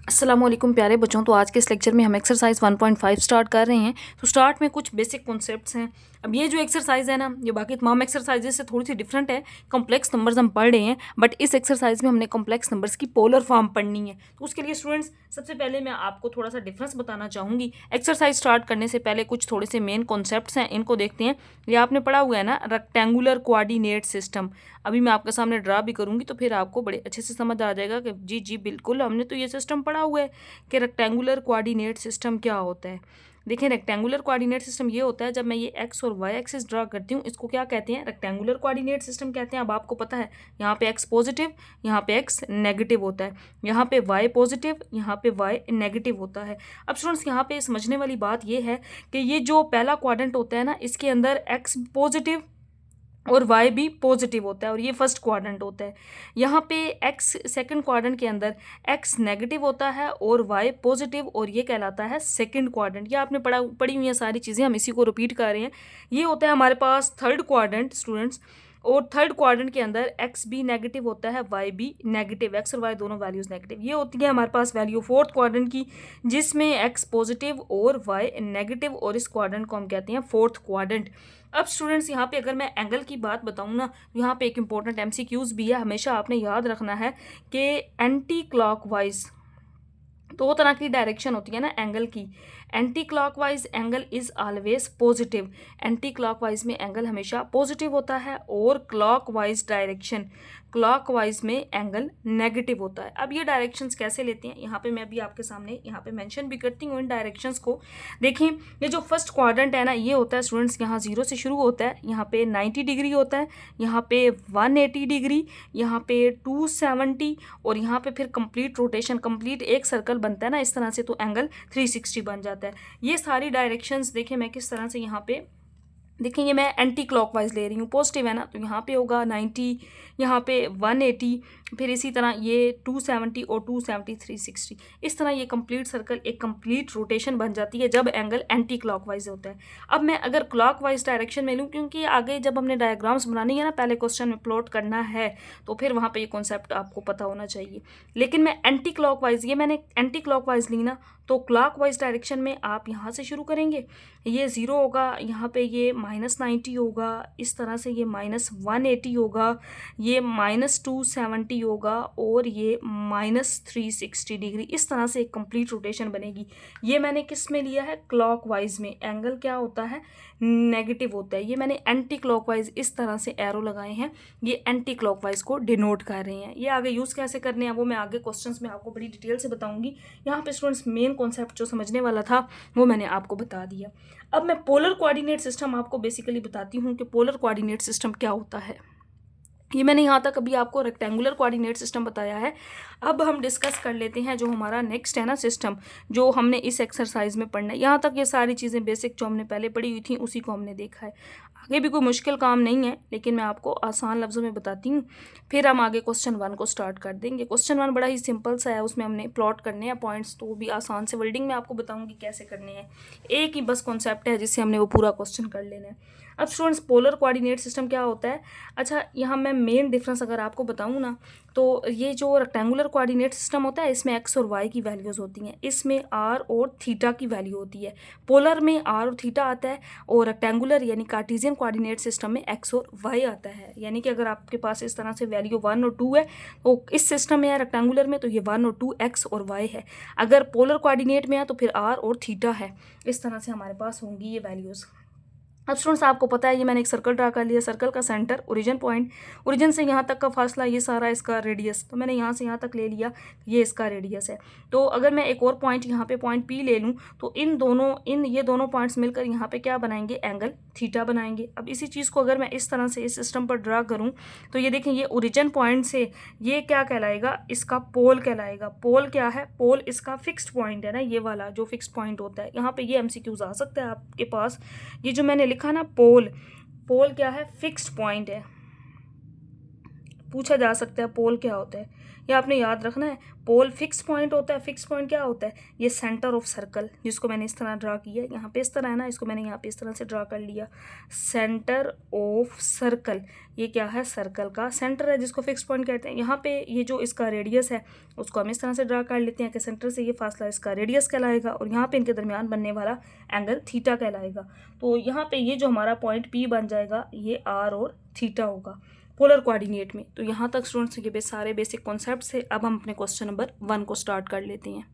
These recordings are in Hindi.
अस्सलाम वालेकुम प्यारे बच्चों। तो आज के इस लेक्चर में हम एक्सरसाइज 1.5 स्टार्ट कर रहे हैं। तो स्टार्ट में कुछ बेसिक कॉन्सेप्ट्स हैं। अब ये जो एक्सरसाइज है ना, ये बाकी तमाम एक्सरसाइजेज से थोड़ी सी डिफरेंट है। कॉम्प्लेक्स नंबर्स हम पढ़ रहे हैं, बट इस एक्सरसाइज में हमने कॉम्प्लेक्स नंबर्स की पोलर फॉर्म पढ़नी है। तो उसके लिए स्टूडेंट्स सबसे पहले मैं आपको थोड़ा सा डिफरेंस बताना चाहूँगी। एक्सरसाइज स्टार्ट करने से पहले कुछ थोड़े से मेन कॉन्सेप्ट्स हैं, इनको देखते हैं। ये आपने पढ़ा हुआ है ना, रेक्टेंगुलर कोऑर्डिनेट सिस्टम। अभी मैं आपके सामने ड्रा भी करूँगी तो फिर आपको बड़े अच्छे से समझ आ जाएगा कि जी जी बिल्कुल हमने तो ये सिस्टम पढ़ा हुआ है कि रेक्टेंगुलर कोऑर्डिनेट सिस्टम क्या होता है। देखें, रेक्टेंगुलर कोऑर्डिनेट सिस्टम ये होता है जब मैं ये एक्स और वाई एक्सिस ड्रा करती हूँ, इसको क्या कहते हैं, रेक्टेंगुलर कोऑर्डिनेट सिस्टम कहते हैं। अब आपको पता है यहाँ पे एक्स पॉजिटिव, यहाँ पे एक्स नेगेटिव होता है, यहाँ पे वाई पॉजिटिव, यहाँ पे वाई नेगेटिव होता है। अब स्टूडेंट्स यहाँ पे समझने वाली बात ये है कि ये जो पहला क्वाड्रेंट होता है ना, इसके अंदर एक्स पॉजिटिव और y भी पॉजिटिव होता है और ये फर्स्ट क्वाड्रेंट होता है। यहाँ पे x सेकंड क्वाड्रेंट के अंदर x नेगेटिव होता है और y पॉजिटिव, और ये कहलाता है सेकंड क्वाड्रेंट। ये आपने पढ़ी हुई है सारी चीज़ें, हम इसी को रिपीट कर रहे हैं। ये होता है हमारे पास थर्ड क्वाड्रेंट स्टूडेंट्स, और थर्ड क्वाड्रेंट के अंदर x भी नेगेटिव होता है, y भी नेगेटिव, x और y दोनों वैल्यूज़ नेगेटिव। ये होती है हमारे पास वैल्यू फोर्थ क्वाड्रेंट की, जिसमें x पॉजिटिव और y नेगेटिव, और इस क्वाड्रेंट को हम कहते हैं फोर्थ क्वाड्रेंट। अब स्टूडेंट्स यहाँ पे अगर मैं एंगल की बात बताऊँ ना, यहाँ पे एक इंपॉर्टेंट एमसीक्यूज भी है, हमेशा आपने याद रखना है कि एंटी क्लॉकवाइज दो तरह की डायरेक्शन होती है ना एंगल की। Anti clockwise angle is always positive, anti clockwise में एंगल हमेशा पॉजिटिव होता है, और क्लॉकवाइज डायरेक्शन, क्लॉकवाइज में एंगल नेगेटिव होता है। अब ये डायरेक्शंस कैसे लेते हैं, यहाँ पे मैं अभी आपके सामने यहाँ पे मेंशन भी करती हूँ इन डायरेक्शंस को। देखें, ये जो फर्स्ट क्वाड्रेंट है ना, ये होता है स्टूडेंट्स, यहाँ 0 से शुरू होता है, यहाँ पे 90 डिग्री होता है, यहाँ पे 180 डिग्री, यहाँ पे 270, और यहाँ पे फिर कंप्लीट रोटेशन, कंप्लीट एक सर्कल बनता है ना इस तरह से, तो एंगल 360 बन जाता है। ये सारी डायरेक्शंस देखें मैं किस तरह से यहाँ पे, देखिए ये मैं एंटी क्लॉकवाइज ले रही हूँ, पॉजिटिव है ना, तो यहाँ पे होगा 90, यहाँ पे 180, फिर इसी तरह ये 270 और 270 360, इस तरह ये कंप्लीट सर्कल एक कंप्लीट रोटेशन बन जाती है जब एंगल एंटी क्लॉकवाइज होता है। अब मैं अगर क्लॉकवाइज डायरेक्शन में लूँ, क्योंकि आगे जब हमने डायग्राम्स बनानी है ना, पहले क्वेश्चन में प्लॉट करना है, तो फिर वहाँ पर ये कॉन्सेप्ट आपको पता होना चाहिए। लेकिन मैं एंटी क्लॉकवाइज, ये मैंने एंटी क्लॉकवाइज ली ना, तो क्लॉकवाइज डायरेक्शन में आप यहाँ से शुरू करेंगे, ये 0 होगा, यहाँ पे ये -90 होगा, इस तरह से ये -180 होगा, ये -270 होगा, और ये -360 डिग्री, इस तरह से एक कंप्लीट रोटेशन बनेगी। ये मैंने किस में लिया है, क्लॉकवाइज में। एंगल क्या होता है, नेगेटिव होता है। ये मैंने एंटी क्लॉकवाइज इस तरह से एरो लगाए हैं, ये एंटी क्लॉकवाइज को डिनोट कर रहे हैं। ये आगे यूज़ कैसे करने हैं वो मैं आगे क्वेश्चंस में आपको बड़ी डिटेल से बताऊंगी। यहाँ पे स्टूडेंट्स मेन कॉन्सेप्ट जो समझने वाला था वो मैंने आपको बता दिया। अब मैं पोलर कोऑर्डिनेट सिस्टम आपको बेसिकली बताती हूँ कि पोलर कोऑर्डिनेट सिस्टम क्या होता है। ये मैंने यहाँ तक अभी आपको रेक्टेंगुलर कोऑर्डिनेट सिस्टम बताया है। अब हम डिस्कस कर लेते हैं जो हमारा नेक्स्ट है ना सिस्टम, जो हमने इस एक्सरसाइज में पढ़ना है। यहाँ तक ये सारी चीज़ें बेसिक जो हमने पहले पढ़ी हुई थी उसी को हमने देखा है। आगे भी कोई मुश्किल काम नहीं है, लेकिन मैं आपको आसान लफ्ज़ों में बताती हूँ, फिर हम आगे क्वेश्चन 1 को स्टार्ट कर देंगे। क्वेश्चन 1 बड़ा ही सिंपल सा है, उसमें हमने प्लॉट करने हैं पॉइंट्स, तो वो भी आसान से वर्डिंग में आपको बताऊँगी कैसे करने हैं। एक ही बस कॉन्सेप्ट है जिससे हमने वो पूरा क्वेश्चन कर लेना है। अब स्टूडेंट्स पोलर कोऑर्डिनेट सिस्टम क्या होता है, अच्छा यहाँ मैं मेन डिफरेंस अगर आपको बताऊँ ना, तो ये जो रेक्टेंगुलर कोऑर्डिनेट सिस्टम होता है इसमें एक्स और वाई की वैल्यूज़ होती हैं, इसमें आर और थीटा की वैल्यू होती है। पोलर में आर और थीटा आता है, और रेक्टेंगुलर यानी कार्टेशियन कोऑर्डिनेट सिस्टम में एक्स और वाई आता है। यानी कि अगर आपके पास इस तरह से वैल्यू 1 और 2 है, तो इस सिस्टम में है रेक्टेंगुलर में, तो ये 1 और 2 एक्स और वाई है। अगर पोलर कोऑर्डिनेट में है तो फिर आर और थीटा है। इस तरह से हमारे पास होंगी ये वैल्यूज़। अब स्टूडेंट्स आपको पता है ये मैंने एक सर्कल ड्रा कर लिया, सर्कल का सेंटर ओरिजिन पॉइंट, ओरिजिन से यहाँ तक का फासला, ये सारा इसका रेडियस, तो मैंने यहाँ से यहाँ तक ले लिया, ये इसका रेडियस है। तो अगर मैं एक और पॉइंट यहाँ पे पॉइंट पी ले लूँ, तो ये दोनों पॉइंट्स मिलकर यहाँ पे क्या बनाएंगे, एंगल थीटा बनाएंगे। अब इसी चीज़ को अगर मैं इस तरह से इस सिस्टम पर ड्रा करूँ, तो ये देखें, ये ओरिजिन पॉइंट से ये क्या कहलाएगा, इसका पोल कहलाएगा। पोल क्या है, पोल इसका फिक्स्ड पॉइंट है ना, ये वाला जो फिक्स्ड पॉइंट होता है। यहाँ पे ये एमसीक्यूज आ सकता है आपके पास, ये जो मैंने लिखा ना पोल, पोल क्या है, फिक्स्ड पॉइंट है, पूछा जा सकता है पोल क्या होता है। ये आपने याद रखना है। पोल फिक्स पॉइंट होता है। फिक्स पॉइंट क्या होता है? ये सेंटर ऑफ सर्कल, जिसको मैंने इस तरह ड्रा किया है, यहाँ पे इस तरह है ना, इसको मैंने यहाँ पे इस तरह से ड्रा कर लिया। सेंटर ऑफ सर्कल, ये क्या है? सर्कल का सेंटर है, जिसको फिक्स पॉइंट कहते हैं। यहाँ पे ये जो इसका रेडियस है उसको हम इस तरह से ड्रा कर लेते हैं कि सेंटर से ये फासला इसका रेडियस कहलाएगा और यहाँ पे इनके दरमियान बनने वाला एंगल थीटा कहलाएगा। तो यहाँ पे ये जो हमारा पॉइंट पी बन जाएगा ये आर और थीटा होगा पोलर कोऑर्डिनेट में। तो यहाँ तक स्टूडेंट्स ये सारे बेसिक कॉन्सेप्ट्स है। अब हम अपने क्वेश्चन नंबर 1 को स्टार्ट कर लेते हैं।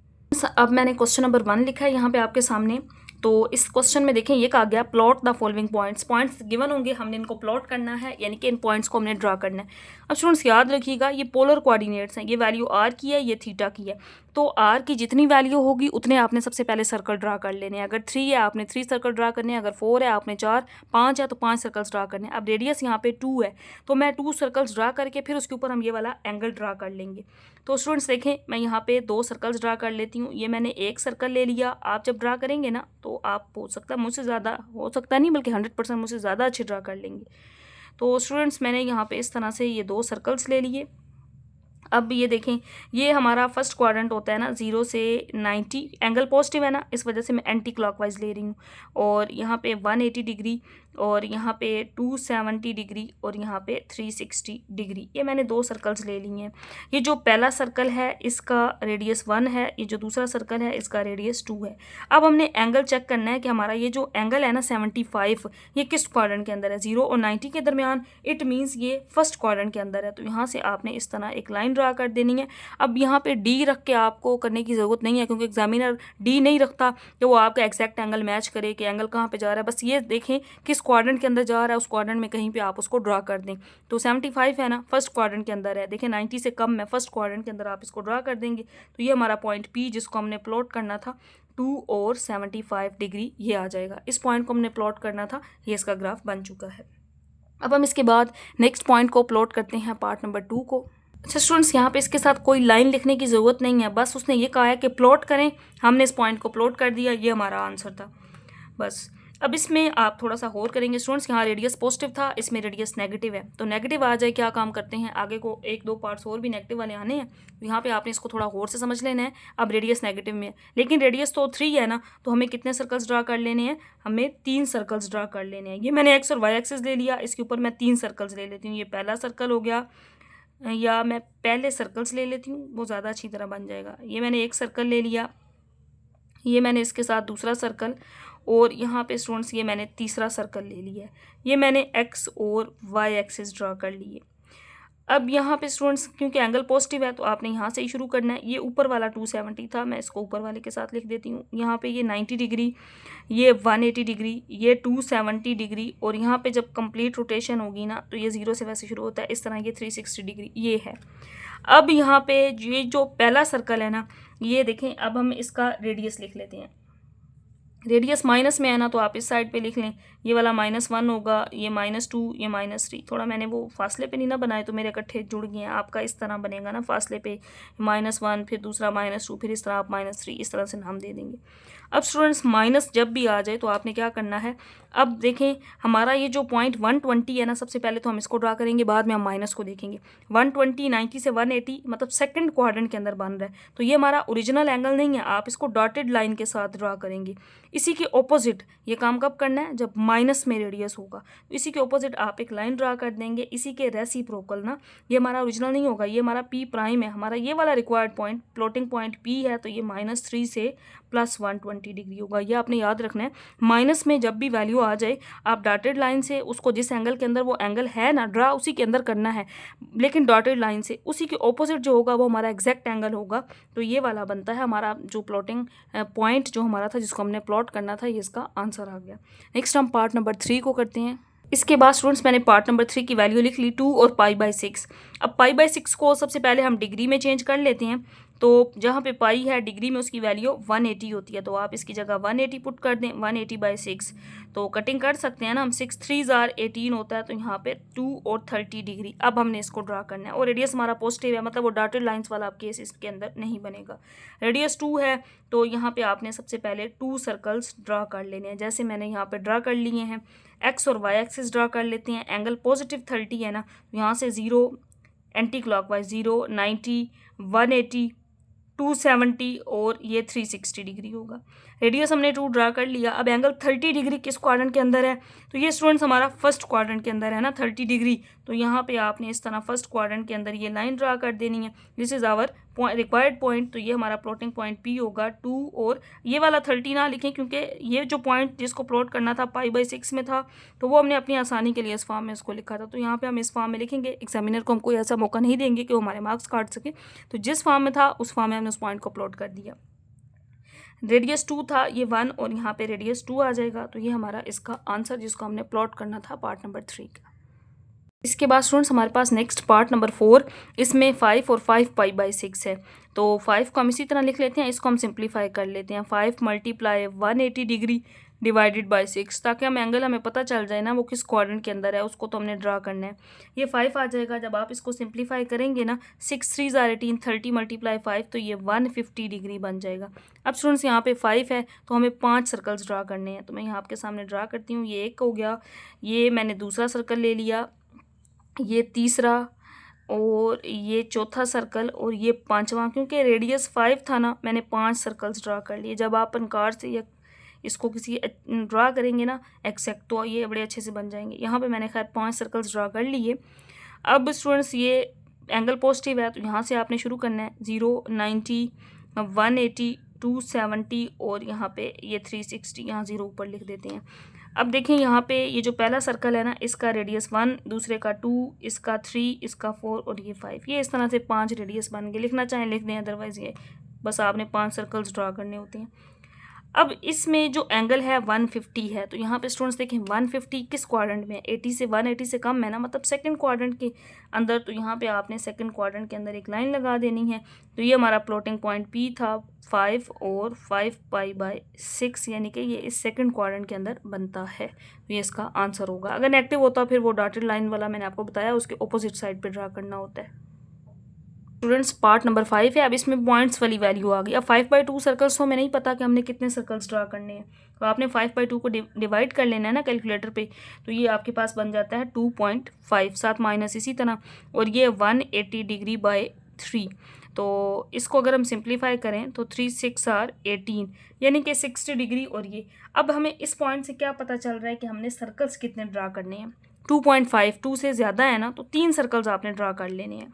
अब मैंने क्वेश्चन नंबर 1 लिखा है यहाँ पे आपके सामने। तो इस क्वेश्चन में देखें ये कहा गया plot the following points. Points given होंगे, हमने इनको प्लॉट करना है, यानी कि इन पॉइंट्स को हमने ड्रा करना है। अब स्टूडेंट्स याद रखिएगा ये पोलर कोऑर्डिनेट्स हैं, ये वैल्यू आर की है, ये थीटा की है। तो आर की जितनी वैल्यू होगी उतने आपने सबसे पहले सर्कल ड्रा कर लेने हैं। अगर 3 है आपने 3 सर्कल ड्रा करने हैं, अगर 4 है आपने 4, 5 है तो 5 सर्कल्स ड्रा करने हैं। अब रेडियस यहाँ पे 2 है तो मैं 2 सर्कल्स ड्रा करके फिर उसके ऊपर हम ये वाला एंगल ड्रा कर लेंगे। तो स्टूडेंट्स देखें मैं यहाँ पे 2 सर्कल्स ड्रा कर लेती हूँ। ये मैंने एक सर्कल ले लिया। आप जब ड्रा करेंगे ना तो आप हो सकता है मुझसे ज़्यादा, हो सकता नहीं बल्कि 100% मुझसे ज़्यादा अच्छे ड्रा कर लेंगे। तो स्टूडेंट्स मैंने यहाँ पे इस तरह से ये 2 सर्कल्स ले लिए। अब ये देखें ये हमारा फर्स्ट क्वाड्रेंट होता है ना 0 से 90, एंगल पॉजिटिव है ना, इस वजह से मैं एंटी क्लॉकवाइज ले रही हूँ। और यहाँ पे 180 डिग्री और यहाँ पे 270 डिग्री और यहाँ पे 360 डिग्री। ये मैंने 2 सर्कल्स ले लिए हैं। ये जो पहला सर्कल है इसका रेडियस 1 है, ये जो दूसरा सर्कल है इसका रेडियस 2 है। अब हमने एंगल चेक करना है कि हमारा ये जो एंगल है ना 75, ये किस क्वाड्रेंट के अंदर है? 0 और 90 के दरमियान। इट मीन्स ये फर्स्ट क्वाड्रेंट के अंदर है। तो यहाँ से आपने इस तरह एक लाइन ड्रा कर देनी है। अब यहाँ पे डी रख के आपको करने की ज़रूरत नहीं है, क्योंकि एग्जामिनर डी नहीं रखता कि वो आपका एग्जैक्ट एंगल मैच करे कि एंगल कहाँ पे जा रहा है। बस ये देखें किस क्वाड्रेंट के अंदर जा रहा है, उस क्वाड्रेंट में कहीं पे आप उसको ड्रा कर दें। तो 75 है ना, फर्स्ट क्वाड्रेंट के अंदर है। देखें 90 से कम है, फर्स्ट क्वाड्रेंट के अंदर आप इसको ड्रा कर देंगे। तो ये हमारा पॉइंट पी जिसको हमने प्लॉट करना था 2 और 75 डिग्री ये आ जाएगा। इस पॉइंट को हमने प्लॉट करना था, ये इसका ग्राफ बन चुका है। अब हम इसके बाद नेक्स्ट पॉइंट को प्लॉट करते हैं, पार्ट नंबर 2 को। अच्छा स्टूडेंट्स यहाँ पे इसके साथ कोई लाइन लिखने की ज़रूरत नहीं है, बस उसने ये कहा है कि प्लॉट करें, हमने इस पॉइंट को प्लॉट कर दिया, ये हमारा आंसर था बस। अब इसमें आप थोड़ा सा और करेंगे स्टूडेंट्स। यहाँ रेडियस पॉजिटिव था, इसमें रेडियस नेगेटिव है, तो नेगेटिव आ जाए क्या काम करते हैं, आगे को 1-2 पार्ट्स और भी नेगेटिव वाले आने हैं। तो यहाँ पे आपने इसको थोड़ा और से समझ लेना है। अब रेडियस नेगेटिव में है, लेकिन रेडियस तो 3 है ना, तो हमें कितने सर्कल्स ड्रा कर लेने हैं? हमें 3 सर्कल्स ड्रा कर लेने हैं। ये मैंने एक्स और वाई एक्सिस ले लिया, इसके ऊपर मैं 3 सर्कल्स ले लेती हूँ। ये पहला सर्कल हो गया, या मैं पहले सर्कल्स ले लेती हूँ, वो ज़्यादा अच्छी तरह बन जाएगा। ये मैंने एक सर्कल ले लिया, ये मैंने इसके साथ दूसरा सर्कल, और यहाँ पे स्टूडेंट्स ये मैंने तीसरा सर्कल ले लिया है। ये मैंने एक्स और वाई एक्सिस ड्रा कर लिए। अब यहाँ पे स्टूडेंट्स क्योंकि एंगल पॉजिटिव है तो आपने यहाँ से ही शुरू करना है। ये ऊपर वाला 270 था, मैं इसको ऊपर वाले के साथ लिख देती हूँ। यहाँ पे ये 90 डिग्री, ये 180 डिग्री, ये 270 डिग्री, और यहाँ पे जब कंप्लीट रोटेशन होगी ना तो ये 0 से वैसे शुरू होता है इस तरह, ये 360 डिग्री ये है। अब यहाँ पे ये जो पहला सर्कल है ना, ये देखें, अब हम इसका रेडियस लिख लेते हैं। रेडियस माइनस में है ना, तो आप इस साइड पे लिख लें, ये वाला -1 होगा, ये -2, ये -3। थोड़ा मैंने वो फासले पे नहीं ना बनाए तो मेरे इकट्ठे जुड़ गए हैं। आपका इस तरह बनेगा ना, फासले पे -1 फिर दूसरा -2 फिर इस तरह आप -3 इस तरह से नाम दे देंगे। अब स्टूडेंट्स माइनस जब भी आ जाए तो आपने क्या करना है, अब देखें हमारा ये जो पॉइंट 120 है ना, सबसे पहले तो हम इसको ड्रा करेंगे, बाद में हम माइनस को देखेंगे। 120 90 से 180 मतलब सेकंड क्वाड्रेंट के अंदर बन रहा है, तो ये हमारा ओरिजिनल एंगल नहीं है। आप इसको डॉटेड लाइन के साथ ड्रा करेंगे। इसी के ऑपोजिट ये काम कब करना है, जब माइनस में रेडियस होगा, तो इसी के ऑपोजिट आप एक लाइन ड्रा कर देंगे। इसी के रेसिप्रोकल ना, ये हमारा ओरिजिनल नहीं होगा, ये हमारा पी प्राइम है, हमारा ये वाला required point plotting point P है, तो ये -3 से +120 डिग्री होगा। ये आपने याद रखना है। माइनस में जब भी वैल्यू आ जाए आप डॉटेड लाइन से उसको, जिस एंगल के अंदर वो एंगल है ना ड्रा, उसी के अंदर करना है, लेकिन डॉटेड लाइन से उसी के ऑपोजिट जो होगा वो हमारा एग्जैक्ट एंगल होगा। तो ये वाला बनता है हमारा जो प्लॉटिंग पॉइंट जो हमारा था, जिसको हमने प्लॉट करना था, ये इसका आंसर आ गया। नेक्स्ट हम पार्ट नंबर 3 को करते हैं। इसके बाद स्टूडेंट्स मैंने पार्ट नंबर 3 की वैल्यू लिख ली 2 और π/6। अब π/6 को सबसे पहले हम डिग्री में चेंज कर लेते हैं। तो जहाँ पे पाई है डिग्री में उसकी वैल्यू 180 होती है, तो आप इसकी जगह 180 पुट कर दें। 180/6 तो कटिंग कर सकते हैं ना हम, 6 3 18 होता है, तो यहाँ पे 2 और 30 डिग्री। अब हमने इसको ड्रा करना है, और रेडियस हमारा पॉजिटिव है, मतलब वो डॉटेड लाइंस वाला आप केस इसके अंदर नहीं बनेगा। रेडियस 2 है, तो यहाँ पे आपने सबसे पहले 2 सर्कल्स ड्रा कर लेने हैं, जैसे मैंने यहाँ पे ड्रा कर लिए हैं। एक्स और वाई एक्सिस ड्रा कर लेते हैं। एंगल पॉजिटिव 30 है ना, यहाँ से 0 एंटी क्लॉकवाइज 0, 90, 180, 270 और ये 360 डिग्री होगा। रेडियस हमने 2 ड्रा कर लिया। अब एंगल 30 डिग्री किस क्वाड्रेंट के अंदर है, तो ये स्टूडेंट्स हमारा फर्स्ट क्वाड्रेंट के अंदर है ना 30 डिग्री। तो यहाँ पे आपने इस तरह फर्स्ट क्वाड्रेंट के अंदर ये लाइन ड्रा कर देनी है। This is our required point. तो ये हमारा प्लॉटिंग पॉइंट P होगा 2, और ये वाला 30 ना लिखें क्योंकि ये जो पॉइंट जिसको प्लॉट करना था π/6 में था, तो वो हमने अपनी आसानी के लिए इस फॉर्म में इसको लिखा था। तो यहाँ पे हम इस फॉर्म में लिखेंगे, एग्जामिनर को हम कोई ऐसा मौका नहीं देंगे कि वो हमारे मार्क्स काट सके। तो जिस फॉर्म में था उस फॉर्म में हमने उस पॉइंट को प्लॉट कर दिया। रेडियस 2 था, ये 1, और यहाँ पे रेडियस 2 आ जाएगा। तो ये हमारा इसका आंसर जिसको हमने प्लॉट करना था पार्ट नंबर 3 का। इसके बाद स्टूडेंट्स हमारे पास नेक्स्ट पार्ट नंबर 4, इसमें 5 और 5 π/6 है। तो 5 को हम इसी तरह लिख लेते हैं, इसको हम सिंप्लीफाई कर लेते हैं। 5 × 180 डिग्री डिवाइडेड बाय 6, ताकि हम एंगल हमें पता चल जाए ना वो किस क्वाड्रेंट के अंदर है, उसको तो हमने ड्रा करना है। ये 5 आ जाएगा। जब आप इसको सिंप्लीफाई करेंगे ना, 6 3 = 18, 30 × 5, तो ये 150 डिग्री बन जाएगा। अब स्टूडेंट्स यहाँ पे 5 है तो हमें 5 सर्कल्स ड्रा करने हैं। तो मैं यहाँ आपके सामने ड्रा करती हूँ। ये एक हो गया, ये मैंने दूसरा सर्कल ले लिया, ये तीसरा, और ये चौथा सर्कल, और ये पांचवा। क्योंकि रेडियस 5 था ना, मैंने 5 सर्कल्स ड्रा कर लिए। जब आप कार से या इसको किसी ड्रा करेंगे ना एक्सैक्ट, तो ये बड़े अच्छे से बन जाएंगे। यहाँ पे मैंने खैर 5 सर्कल्स ड्रा कर लिए। अब स्टूडेंट्स ये एंगल पॉजिटिव है, तो यहाँ से आपने शुरू करना है। 0, 90, 180, 270 और यहाँ पे ये 360, यहाँ 0 ऊपर लिख देते हैं। अब देखें यहाँ पे ये जो पहला सर्कल है ना, इसका रेडियस 1, दूसरे का 2, इसका 3, इसका 4 और ये 5। ये इस तरह से 5 रेडियस बन गए। लिखना चाहें लिख दें, अदरवाइज ये बस आपने 5 सर्कल्स ड्रा करने होते हैं। अब इसमें जो एंगल है 150 है। तो यहाँ पे स्टूडेंट्स देखें 150 किस क्वाड्रेंट में, 180 से कम है ना, मतलब सेकंड क्वाड्रेंट के अंदर। तो यहाँ पे आपने सेकंड क्वाड्रेंट के अंदर एक लाइन लगा देनी है। तो ये हमारा प्लॉटिंग पॉइंट P था 5 और 5 π/6, यानी कि ये इस सेकंड क्वाड्रेंट के अंदर बनता है। तो ये इसका आंसर होगा। अगर नेगेटिव होता फिर वो डॉटेड लाइन वाला मैंने आपको बताया, उसके ऑपोजिट साइड पर ड्रा करना होता है। स्टूडेंट्स पार्ट नंबर 5 है। अब इसमें पॉइंट्स वाली वैल्यू आ गई। अब 5/2 सर्कल्स तो हमें नहीं पता कि हमने कितने सर्कल्स ड्रा करने हैं, तो आपने 5/2 को डिवाइड कर लेना है ना कैलकुलेटर पे। तो ये आपके पास बन जाता है 2.5, साथ माइनस इसी तरह, और ये 180 डिग्री बाय 3। तो इसको अगर हम सिंप्लीफाई करें तो 3 6 = 18, यानी कि 60 डिग्री। और ये अब हमें इस पॉइंट से क्या पता चल रहा है कि हमने सर्कल्स कितने ड्रा करने हैं। 2.5, 2 से ज़्यादा है ना, तो 3 सर्कल्स आपने ड्रा कर लेने हैं।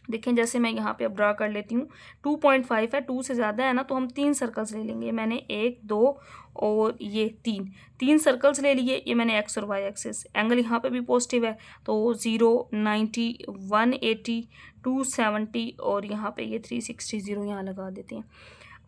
देखें जैसे मैं यहाँ पे अब ड्रा कर लेती हूँ। 2.5 है, 2 से ज़्यादा है ना, तो हम 3 सर्कल्स ले लेंगे। मैंने 1, 2 और ये 3 सर्कल्स ले लिए। ये मैंने एक्स और वाई एक्सिस। एंगल यहाँ पे भी पॉजिटिव है, तो 0, 90, 180, 270 और यहाँ पे ये 360, 0 यहाँ लगा देते हैं।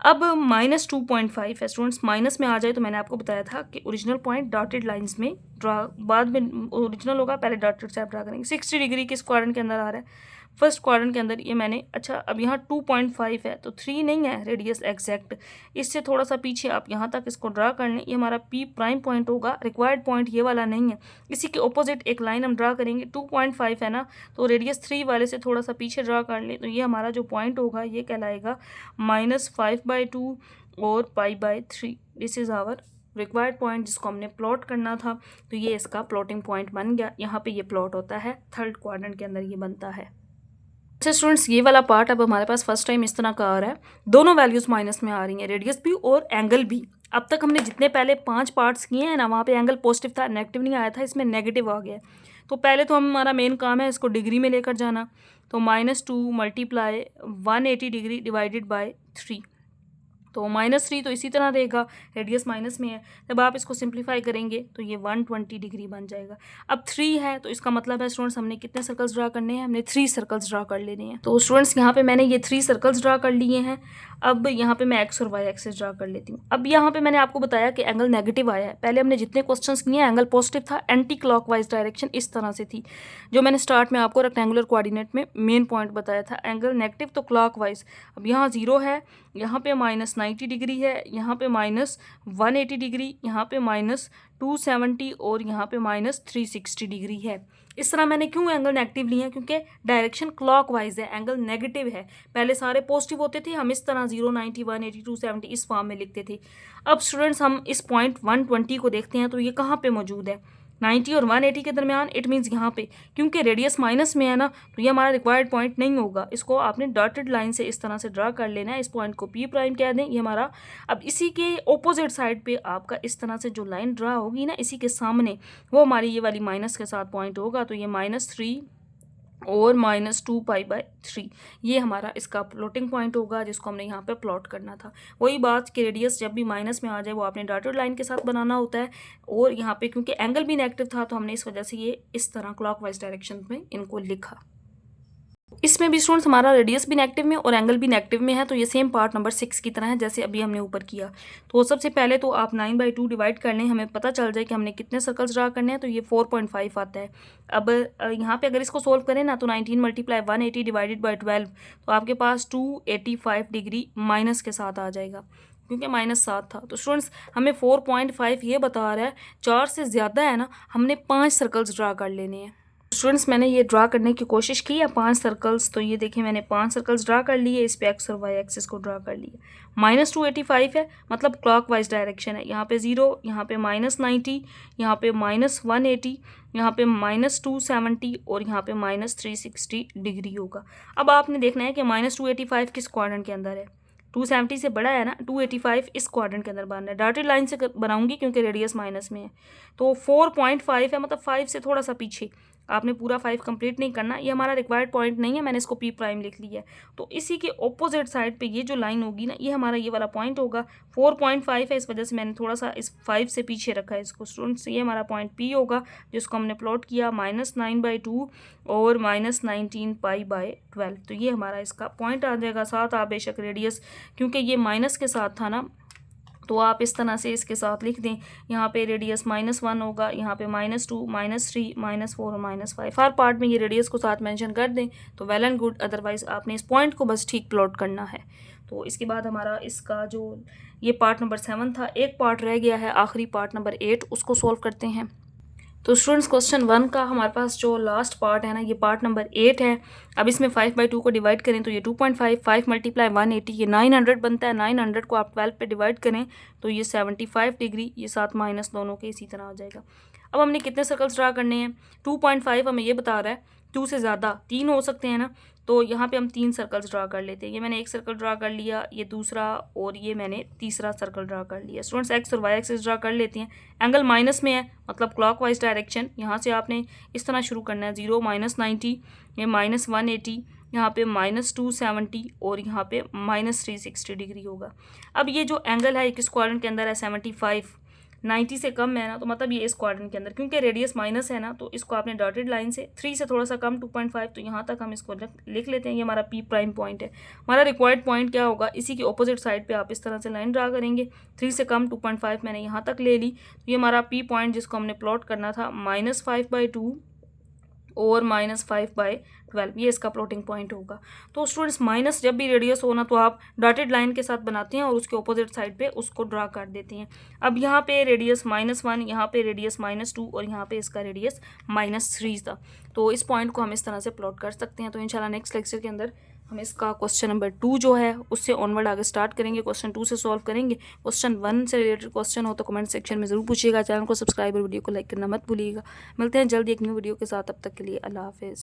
अब -2.5 है स्टूडेंट्स। माइनस में आ जाए तो मैंने आपको बताया था कि ओरिजिनल पॉइंट डॉटेड लाइंस में ड्रा, बाद में ओरिजिनल होगा, पहले डॉटेड से आप ड्रा करेंगे। 60 डिग्री किस क्वाड्रेंट के अंदर आ रहा है, फर्स्ट क्वाड्रेंट के अंदर। ये मैंने अच्छा, अब यहाँ 2.5 है तो 3 नहीं है रेडियस एग्जैक्ट, इससे थोड़ा सा पीछे आप यहाँ तक इसको ड्रा कर लें। ये हमारा P प्राइम पॉइंट होगा, रिक्वायर्ड पॉइंट ये वाला नहीं है। इसी के ऑपोजिट एक लाइन हम ड्रा करेंगे। 2.5 है ना, तो रेडियस 3 वाले से थोड़ा सा पीछे ड्रा कर लें। तो ये हमारा जो पॉइंट होगा ये कहलाएगा -5/2 और π/3। This is our required point जिसको हमने प्लॉट करना था। तो ये इसका प्लॉटिंग पॉइंट बन गया। यहाँ पे ये प्लॉट होता है, थर्ड क्वाड्रेंट के अंदर ये बनता है। अच्छा स्टूडेंट्स, ये वाला पार्ट अब हमारे पास फर्स्ट टाइम इस तरह का आ रहा है। दोनों वैल्यूज़ माइनस में आ रही हैं, रेडियस भी और एंगल भी। अब तक हमने जितने पहले 5 पार्ट्स किए हैं ना, वहाँ पे एंगल पॉजिटिव था, नेगेटिव नहीं आया था, इसमें नेगेटिव आ गया। तो पहले तो हमारा मेन काम है इसको डिग्री में लेकर जाना। तो -2 × 180 डिग्री डिवाइडेड बाय 3, तो -3 तो इसी तरह रहेगा, रेडियस माइनस में है। जब आप इसको सिंप्लीफाई करेंगे तो ये 120 डिग्री बन जाएगा। अब 3 है तो इसका मतलब है स्टूडेंट्स हमने कितने सर्कल्स ड्रा करने हैं, हमने 3 सर्कल्स ड्रा कर लेने हैं। तो स्टूडेंट्स यहाँ पे मैंने ये 3 सर्कल्स ड्रा कर लिए हैं। अब यहाँ पे मैं एक्स और वाई एक्सिस ड्रा कर लेती हूँ। अब यहाँ पे मैंने आपको बताया कि एंगल नेगेटिव आया है। पहले हमने जितने क्वेश्चंस किए हैं एंगल पॉजिटिव था, एंटी क्लॉकवाइज डायरेक्शन इस तरह से थी, जो मैंने स्टार्ट में आपको रेक्टेंगुलर कोऑर्डिनेट में मेन पॉइंट बताया था। एंगल नेगेटिव तो क्लॉकवाइज। अब यहाँ 0 है, यहाँ पे -90 डिग्री है, यहाँ पे -180 डिग्री, यहाँ पे -270 और यहाँ पे -360 डिग्री है। इस तरह मैंने क्यों एंगल नेगेटिव लिए हैं, क्योंकि डायरेक्शन क्लॉकवाइज है, एंगल नेगेटिव है। पहले सारे पॉजिटिव होते थे, हम इस तरह 0, 90, 180, 270 इस फॉर्म में लिखते थे। अब स्टूडेंट्स हम इस पॉइंट 120 को देखते हैं, तो ये कहाँ पे मौजूद है। 90 और 180 के दरमियान, इट मीन्स यहाँ पे क्योंकि रेडियस माइनस में है ना, तो ये हमारा रिक्वायर्ड पॉइंट नहीं होगा। इसको आपने डॉटेड लाइन से इस तरह से ड्रा कर लेना है। इस पॉइंट को पी प्राइम कह दें, ये हमारा। अब इसी के ऑपोजिट साइड पे आपका इस तरह से जो लाइन ड्रा होगी ना, इसी के सामने, वो हमारी ये वाली माइनस के साथ पॉइंट होगा। तो ये -3 और -2π/3 ये हमारा इसका प्लॉटिंग पॉइंट होगा, जिसको हमने यहाँ पे प्लॉट करना था। वही बात कि रेडियस जब भी माइनस में आ जाए वो आपने डॉटेड लाइन के साथ बनाना होता है। और यहाँ पे क्योंकि एंगल भी नेगेटिव था, तो हमने इस वजह से ये इस तरह क्लॉकवाइज डायरेक्शन में इनको लिखा। इसमें भी स्टूडेंट्स हमारा रेडियस भी नेगेटिव में और एंगल भी नेगेटिव में है, तो ये सेम पार्ट नंबर 6 की तरह है जैसे अभी हमने ऊपर किया। तो सबसे पहले तो आप 9/2 डिवाइड कर लें, हमें पता चल जाए कि हमने कितने सर्कल्स ड्रा करने हैं। तो ये 4.5 आता है। अब यहाँ पे अगर इसको सोल्व करें ना, तो 19 × 180 डिवाइडेड बाई 12, तो आपके पास 285 डिग्री माइनस के साथ आ जाएगा, क्योंकि -7 था। तो स्टूडेंट्स हमें 4.5 ये बता रहा है 4 से ज़्यादा है ना, हमने 5 सर्कल्स ड्रा कर लेने हैं। स्टूडेंट्स मैंने ये ड्रा करने की कोशिश की है 5 सर्कल्स। तो ये देखिए मैंने 5 सर्कल्स ड्रा कर लिए, इस पे एक्स और वाई एक्सिस को ड्रा कर लिया। -285 है, मतलब क्लॉकवाइज डायरेक्शन है। यहाँ पे 0, यहाँ पे -90, यहाँ पे -180, यहाँ पे -270 और यहाँ पे -360 डिग्री होगा। अब आपने देखना है कि -285 किस क्वाड्रेंट के अंदर है। 270 से बड़ा है ना, 285 इस क्वाड्रेंट के अंदर बनना है। डॉटेड लाइन से बनाऊंगी क्योंकि रेडियस माइनस में है। तो 4.5 है, मतलब 5 से थोड़ा सा पीछे। आपने पूरा 5 कंप्लीट नहीं करना, ये हमारा रिक्वायर्ड पॉइंट नहीं है, मैंने इसको पी प्राइम लिख लिया है। तो इसी के ऑपोजिट साइड पे ये जो लाइन होगी ना, ये हमारा ये वाला पॉइंट होगा। 4.5 है, इस वजह से मैंने थोड़ा सा इस 5 से पीछे रखा है इसको। स्टूडेंट्स ये हमारा पॉइंट पी होगा, जिसको हमने प्लॉट किया -9/2 और -19π/12। तो ये हमारा इसका पॉइंट आ जाएगा। साथ आप बेशक रेडियस, क्योंकि ये माइनस के साथ था ना, तो आप इस तरह से इसके साथ लिख दें। यहाँ पे रेडियस -1 होगा, यहाँ पे -2, -3, -4 और -5। हर पार्ट में ये रेडियस को साथ मेंशन कर दें तो वेल एंड गुड, अदरवाइज आपने इस पॉइंट को बस ठीक प्लॉट करना है। तो इसके बाद हमारा इसका जो ये पार्ट नंबर 7 था, एक पार्ट रह गया है, आखिरी पार्ट नंबर 8, उसको सॉल्व करते हैं। तो स्टूडेंट्स क्वेश्चन 1 का हमारे पास जो लास्ट पार्ट है ना, ये पार्ट नंबर 8 है। अब इसमें 5/2 को डिवाइड करें तो ये 2.5, 5 × 180 ये 900 बनता है। 900 को आप 12 पे डिवाइड करें तो ये 75 डिग्री, ये साथ माइनस दोनों के इसी तरह आ जाएगा। अब हमने कितने सर्कल्स ड्रा करने हैं। 2.5 हमें ये बता रहा है 2 से ज़्यादा 3 हो सकते हैं ना, तो यहाँ पे हम 3 सर्कल्स ड्रा कर लेते हैं। ये मैंने एक सर्कल ड्रा कर लिया, ये दूसरा, और ये मैंने तीसरा सर्कल ड्रा कर लिया। स्टूडेंट्स एक्स और वाई एक्सिस ड्रा कर लेते हैं। एंगल माइनस में है, मतलब क्लॉकवाइज डायरेक्शन। यहाँ से आपने इस तरह शुरू करना है, 0, -90, ये -180, यहाँ पे -270 और यहाँ पे -360 डिग्री होगा। अब ये जो एंगल है किस क्वाड्रेंट के अंदर है, 75, 90 से कम है ना, तो मतलब ये इस क्वाड्रेंट के अंदर, क्योंकि रेडियस माइनस है ना, तो इसको आपने डॉटेड लाइन से 3 से थोड़ा सा कम 2.5, तो यहाँ तक हम इसको लिख लेते हैं। ये हमारा पी प्राइम पॉइंट है। हमारा रिक्वायर्ड पॉइंट क्या होगा, इसी की ऑपोजिट साइड पे आप इस तरह से लाइन ड्रा करेंगे। 3 से कम 2.5 मैंने यहाँ तक ले ली। तो ये हमारा पी पॉइंट जिसको हमने प्लॉट करना था, -5/2 और -5/12, ये इसका प्लॉटिंग पॉइंट होगा। तो स्टूडेंट्स माइनस जब भी रेडियस हो ना, तो आप डॉटेड लाइन के साथ बनाते हैं और उसके ऑपोजिट साइड पे उसको ड्रा कर देते हैं। अब यहाँ पे रेडियस -1, यहाँ पे रेडियस -2 और यहाँ पे इसका रेडियस -3 था। तो इस पॉइंट को हम इस तरह से प्लॉट कर सकते हैं। तो इंशाल्लाह नेक्स्ट लेक्चर के अंदर हम इसका क्वेश्चन नंबर 2 जो है उससे ऑनवर्ड आगे स्टार्ट करेंगे, क्वेश्चन 2 से सॉल्व करेंगे। क्वेश्चन 1 से रिलेटेड क्वेश्चन हो तो कमेंट सेक्शन में ज़रूर पूछिएगा। चैनल को सब्सक्राइब और वीडियो को लाइक करना मत भूलिएगा। मिलते हैं जल्दी एक न्यू वीडियो के साथ, तब तक के लिए अल्लाह हाफिज़।